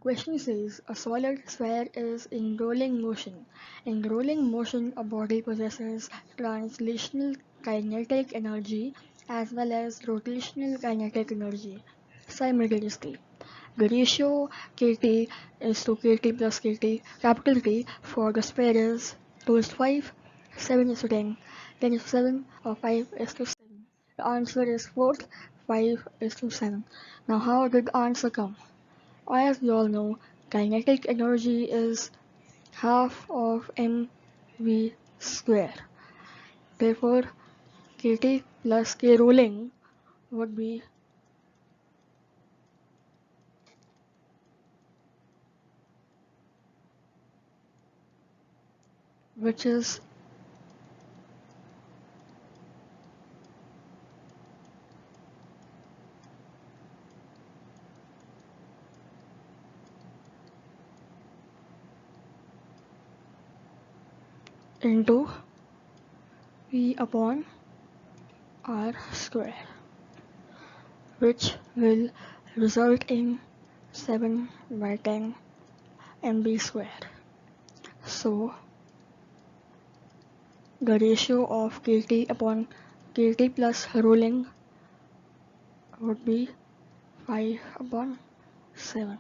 Question says a solid sphere is in rolling motion. In rolling motion, a body possesses translational kinetic energy as well as rotational kinetic energy simultaneously. The ratio Kt is to Kt plus Kt, capital T, for the sphere is 2 is to 5, 7 is to 10, 10 is to 7, or 5 is to 7. The answer is 4th, 5 is to 7. Now how did the answer come? As we all know, kinetic energy is half of mv square. Therefore, Kt plus K rolling would be which is into V upon R square, which will result in 7 by 10 mb square. So, the ratio of Kt upon Kt plus rolling would be 5 upon 7.